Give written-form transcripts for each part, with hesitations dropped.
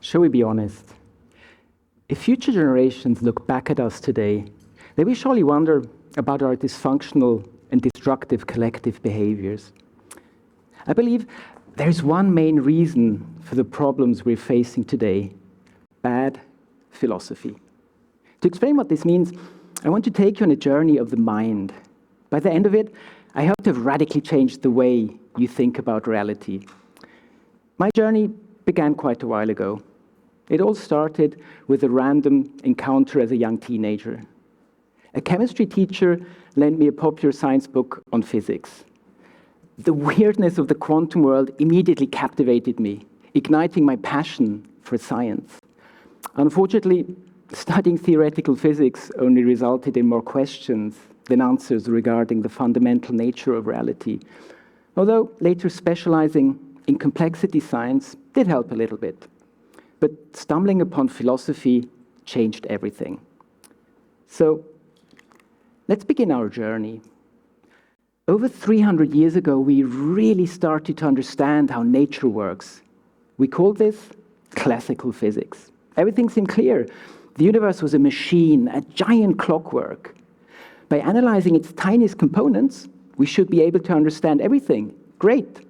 Shall we be honest? If future generations look back at us today, they will surely wonder about our dysfunctional and destructive collective behaviors. I believe there's one main reason for the problems we're facing today: bad philosophy. To explain what this means, I want to take you on a journey of the mind. By the end of it, I hope to have radically changed the way you think about reality. My journey began quite a while ago. It all started with a random encounter as a young teenager. A chemistry teacher lent me a popular science book on physics. The weirdness of the quantum world immediately captivated me, igniting my passion for science. Unfortunately, studying theoretical physics only resulted in more questions than answers regarding the fundamental nature of reality, although later specializing in complexity science did help a little bit. But stumbling upon philosophy changed everything. So, let's begin our journey. Over 300 years ago, we really started to understand how nature works. We call this classical physics. Everything seemed clear. The universe was a machine, a giant clockwork. By analyzing its tiniest components, we should be able to understand everything. Great.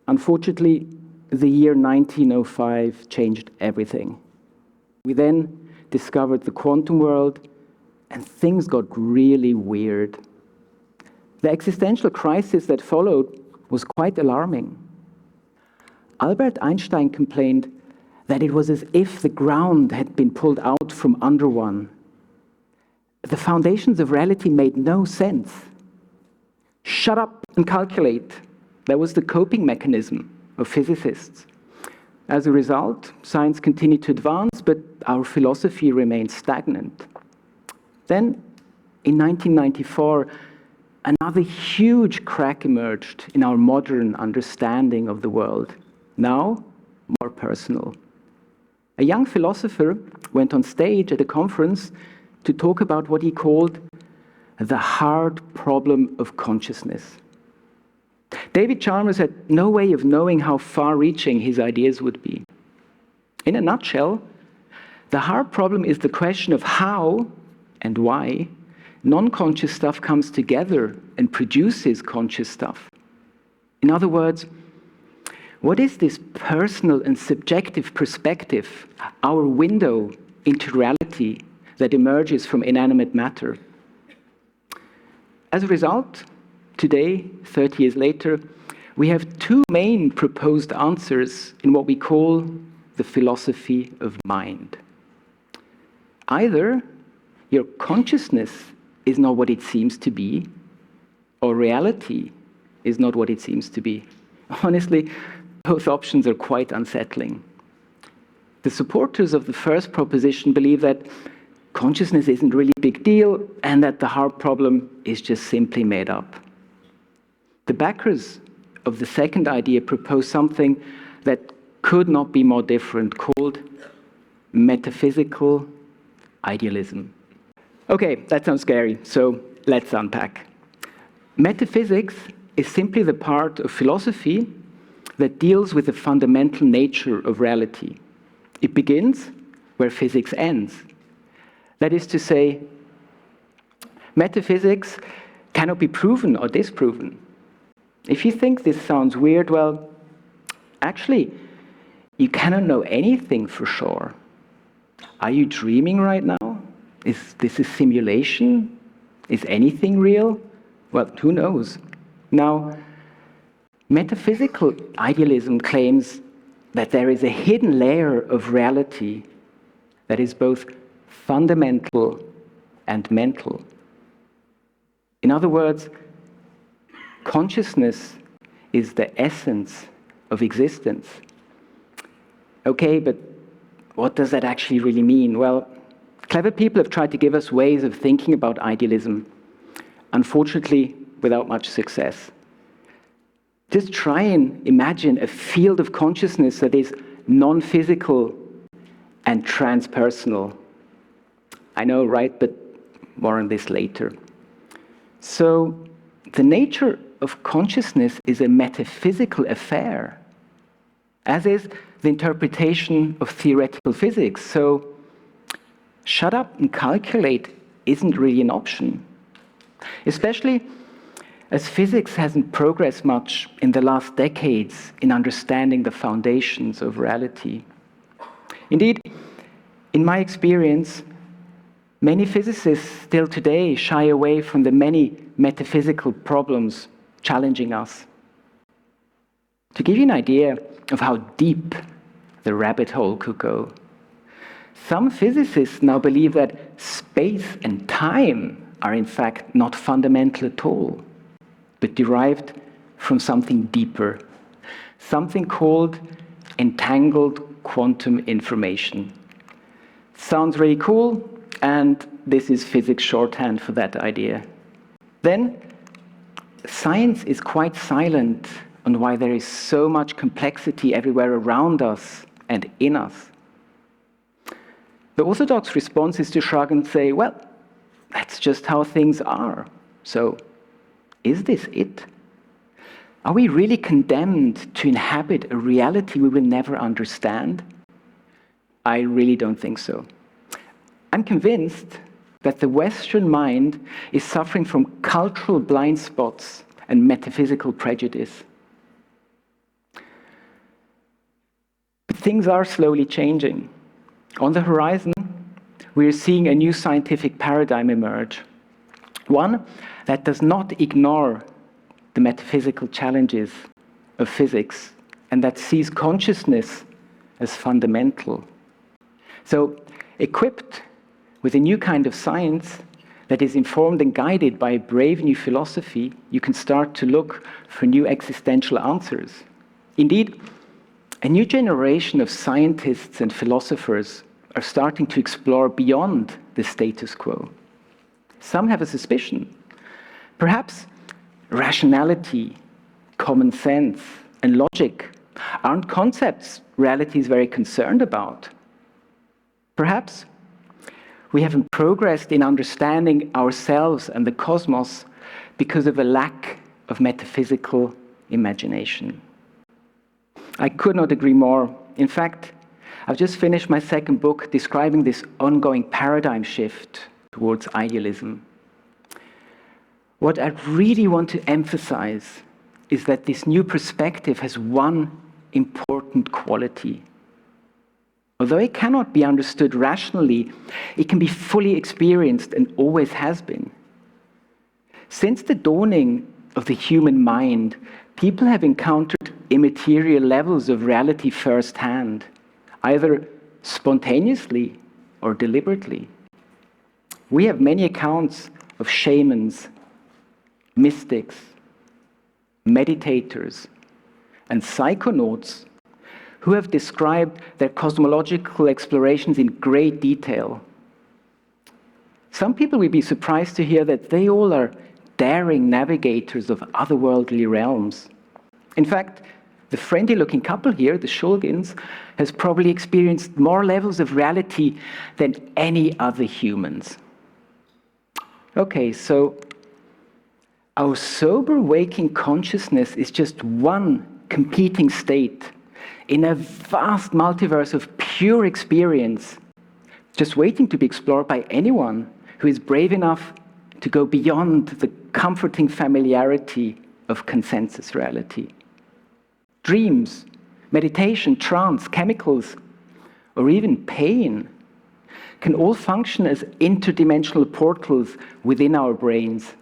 Unfortunately, the year 1905 changed everything. We then discovered the quantum world, and things got really weird. The existential crisis that followed was quite alarming. Albert Einstein complained that it was as if the ground had been pulled out from under one. The foundations of reality made no sense. Shut up and calculate. That was the coping mechanism of physicists. As a result, science continued to advance, but our philosophy remained stagnant. Then, in 1994, another huge crack emerged in our modern understanding of the world, now more personal. A young philosopher went on stage at a conference to talk about what he called the hard problem of consciousness. David Chalmers had no way of knowing how far-reaching his ideas would be. In a nutshell, the hard problem is the question of how and why non-conscious stuff comes together and produces conscious stuff. In other words, what is this personal and subjective perspective, our window into reality that emerges from inanimate matter? As a result, today, 30 years later, we have two main proposed answers in what we call the philosophy of mind. Either your consciousness is not what it seems to be, or reality is not what it seems to be. Honestly, both options are quite unsettling. The supporters of the first proposition believe that consciousness isn't really a big deal and that the hard problem is just simply made up. The backers of the second idea propose something that could not be more different, called metaphysical idealism. Okay, that sounds scary, so let's unpack. Metaphysics is simply the part of philosophy that deals with the fundamental nature of reality. It begins where physics ends. That is to say, metaphysics cannot be proven or disproven. If you think this sounds weird, well, actually, you cannot know anything for sure. Are you dreaming right now? Is this a simulation? Is anything real? Well, who knows? Now, metaphysical idealism claims that there is a hidden layer of reality that is both fundamental and mental. In other words, consciousness is the essence of existence. Okay, but what does that actually really mean? Well, clever people have tried to give us ways of thinking about idealism, unfortunately, without much success. Just try and imagine a field of consciousness that is non-physical and transpersonal. I know, right? But more on this later. So, the nature of consciousness is a metaphysical affair. as is the interpretation of theoretical physics. So shut up and calculate isn't really an option, especially as physics hasn't progressed much in the last decades in understanding the foundations of reality. Indeed, in my experience, many physicists still today shy away from the many metaphysical problems challenging us. To give you an idea of how deep the rabbit hole could go, some physicists now believe that space and time are in fact not fundamental at all, but derived from something deeper, something called entangled quantum information. Sounds really cool, and this is physics shorthand for that idea. Then, science is quite silent on why there is so much complexity everywhere around us and in us. The orthodox response is to shrug and say, well, that's just how things are. So, is this it? Are we really condemned to inhabit a reality we will never understand? I really don't think so. I'm convinced that the Western mind is suffering from cultural blind spots and metaphysical prejudice. But things are slowly changing. On the horizon, we are seeing a new scientific paradigm emerge. One that does not ignore the metaphysical challenges of physics and that sees consciousness as fundamental. So, equipped with a new kind of science that is informed and guided by a brave new philosophy, you can start to look for new existential answers. Indeed, a new generation of scientists and philosophers are starting to explore beyond the status quo. Some have a suspicion. Perhaps rationality, common sense, and logic aren't concepts reality is very concerned about. Perhaps we haven't progressed in understanding ourselves and the cosmos because of a lack of metaphysical imagination. I could not agree more. In fact, I've just finished my second book describing this ongoing paradigm shift towards idealism. What I really want to emphasize is that this new perspective has one important quality. Although it cannot be understood rationally, it can be fully experienced and always has been. Since the dawning of the human mind, people have encountered immaterial levels of reality firsthand, either spontaneously or deliberately. We have many accounts of shamans, mystics, meditators, and psychonauts who have described their cosmological explorations in great detail. Some people will be surprised to hear that they all are daring navigators of otherworldly realms. In fact, the friendly-looking couple here, the Shulgins, has probably experienced more levels of reality than any other humans. Okay, so our sober waking consciousness is just one competing state in a vast multiverse of pure experience, just waiting to be explored by anyone who is brave enough to go beyond the comforting familiarity of consensus reality. Dreams, meditation, trance, chemicals, or even pain can all function as interdimensional portals within our brains.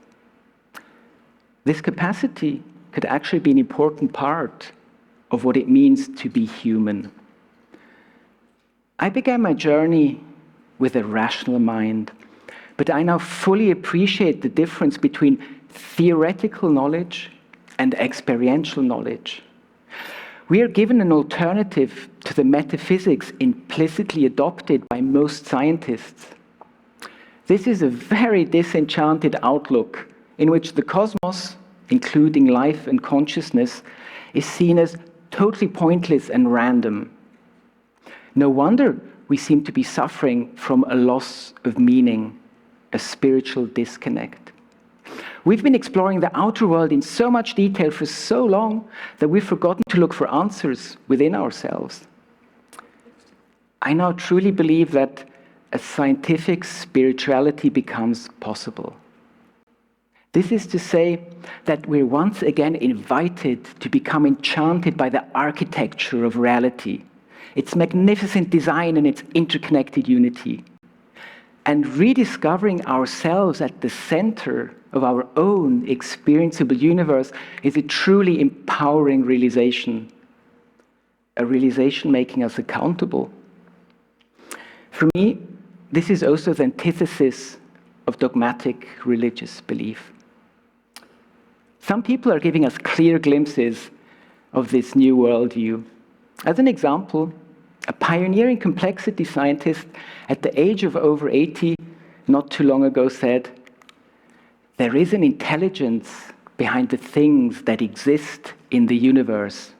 This capacity could actually be an important part of what it means to be human. I began my journey with a rational mind, but I now fully appreciate the difference between theoretical knowledge and experiential knowledge. We are given an alternative to the metaphysics implicitly adopted by most scientists. This is a very disenchanted outlook in which the cosmos, including life and consciousness, is seen as totally pointless and random. No wonder we seem to be suffering from a loss of meaning, a spiritual disconnect. We've been exploring the outer world in so much detail for so long that we've forgotten to look for answers within ourselves. I now truly believe that a scientific spirituality becomes possible. This is to say that we're once again invited to become enchanted by the architecture of reality, its magnificent design and its interconnected unity. And rediscovering ourselves at the center of our own experienceable universe is a truly empowering realization, a realization making us accountable. For me, this is also the antithesis of dogmatic religious belief. Some people are giving us clear glimpses of this new worldview. As an example, a pioneering complexity scientist at the age of over 80 not too long ago said, "There is an intelligence behind the things that exist in the universe.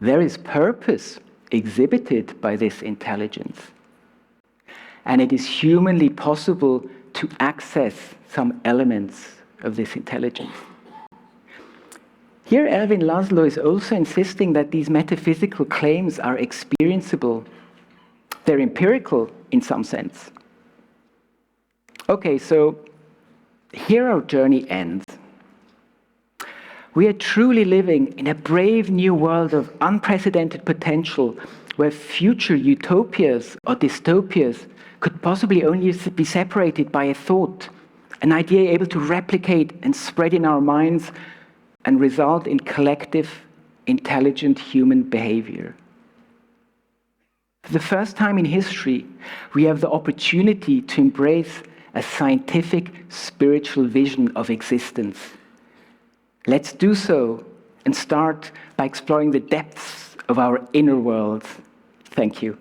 There is purpose exhibited by this intelligence. And it is humanly possible to access some elements of this intelligence." Here, Erwin Laszlo is also insisting that these metaphysical claims are experienceable. They're empirical in some sense. Okay, so here our journey ends. We are truly living in a brave new world of unprecedented potential where future utopias or dystopias could possibly only be separated by a thought, an idea able to replicate and spread in our minds and result in collective, intelligent human behavior. For the first time in history, we have the opportunity to embrace a scientific, spiritual vision of existence. Let's do so and start by exploring the depths of our inner world. Thank you.